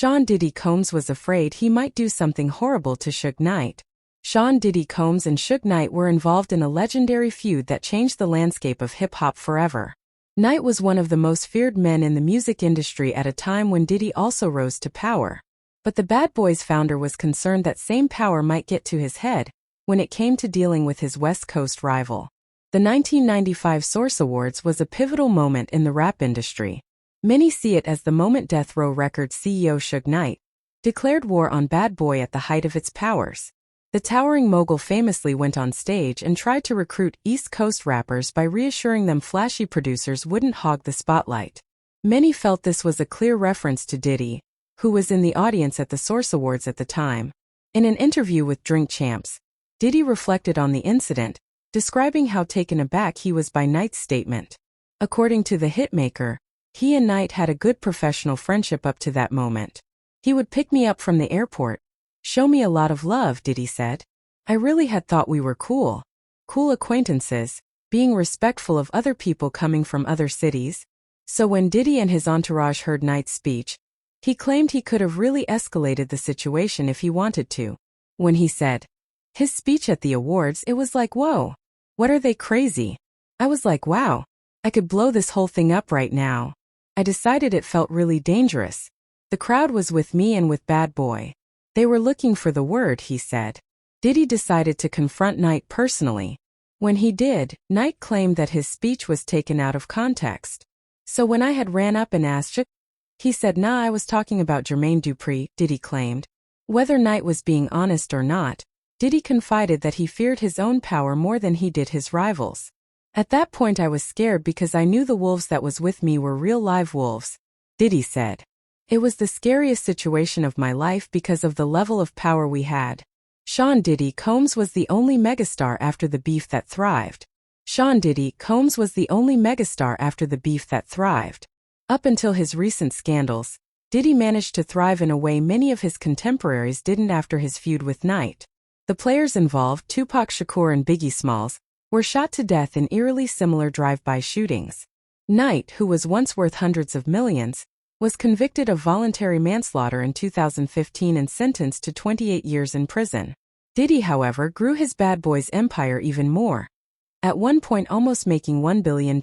Sean Diddy Combs was afraid he might do something horrible to Suge Knight. Sean Diddy Combs and Suge Knight were involved in a legendary feud that changed the landscape of hip-hop forever. Knight was one of the most feared men in the music industry at a time when Diddy also rose to power. But the Bad Boys founder was concerned that same power might get to his head when it came to dealing with his West Coast rival. The 1995 Source Awards was a pivotal moment in the rap industry. Many see it as the moment Death Row Records CEO Suge Knight declared war on Bad Boy at the height of its powers. The towering mogul famously went on stage and tried to recruit East Coast rappers by reassuring them flashy producers wouldn't hog the spotlight. Many felt this was a clear reference to Diddy, who was in the audience at the Source Awards at the time. In an interview with Drink Champs, Diddy reflected on the incident, describing how taken aback he was by Knight's statement. According to the hitmaker, he and Knight had a good professional friendship up to that moment. He would pick me up from the airport, show me a lot of love, Diddy said. I really had thought we were cool acquaintances, being respectful of other people coming from other cities. So when Diddy and his entourage heard Knight's speech, he claimed he could have really escalated the situation if he wanted to. When he said his speech at the awards, it was like, whoa, what are they crazy? I was like, wow, I could blow this whole thing up right now. I decided it felt really dangerous. The crowd was with me and with Bad Boy. They were looking for the word, he said. Diddy decided to confront Knight personally. When he did, Knight claimed that his speech was taken out of context. So when I had ran up and asked Suge, he said, nah, I was talking about Jermaine Dupri, Diddy claimed. Whether Knight was being honest or not, Diddy confided that he feared his own power more than he did his rivals. At that point I was scared because I knew the wolves that was with me were real live wolves, Diddy said. It was the scariest situation of my life because of the level of power we had. Sean Diddy Combs was the only megastar after the beef that thrived. Sean Diddy Combs was the only megastar after the beef that thrived. Up until his recent scandals, Diddy managed to thrive in a way many of his contemporaries didn't after his feud with Knight. The players involved, Tupac Shakur and Biggie Smalls, were shot to death in eerily similar drive-by shootings. Knight, who was once worth hundreds of millions, was convicted of voluntary manslaughter in 2015 and sentenced to 28 years in prison. Diddy, however, grew his Bad Boys empire even more, at one point almost making $1 billion.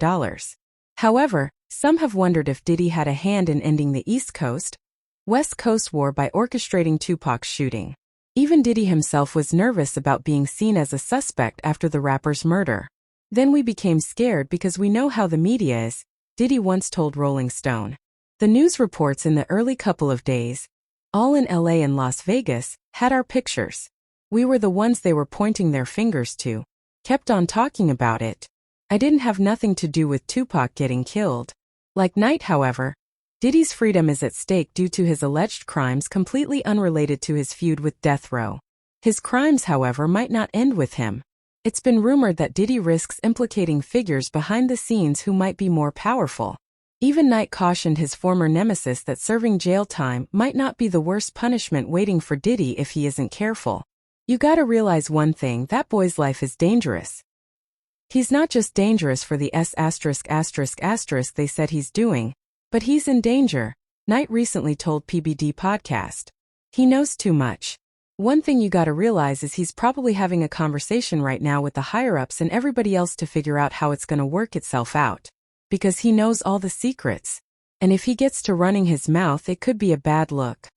However, some have wondered if Diddy had a hand in ending the East Coast-West Coast war by orchestrating Tupac's shooting. Even Diddy himself was nervous about being seen as a suspect after the rapper's murder. Then we became scared because we know how the media is, Diddy once told Rolling Stone. The news reports in the early couple of days, all in LA and Las Vegas, had our pictures. We were the ones they were pointing their fingers to. Kept on talking about it. I didn't have nothing to do with Tupac getting killed. Like Knight, however, Diddy's freedom is at stake due to his alleged crimes completely unrelated to his feud with Death Row. His crimes, however, might not end with him. It's been rumored that Diddy risks implicating figures behind the scenes who might be more powerful. Even Knight cautioned his former nemesis that serving jail time might not be the worst punishment waiting for Diddy if he isn't careful. You gotta realize one thing, that boy's life is dangerous. He's not just dangerous for the they said he's doing, but he's in danger, Knight recently told PBD Podcast. He knows too much. One thing you gotta realize is he's probably having a conversation right now with the higher-ups and everybody else to figure out how it's gonna work itself out. Because he knows all the secrets. And if he gets to running his mouth, it could be a bad look.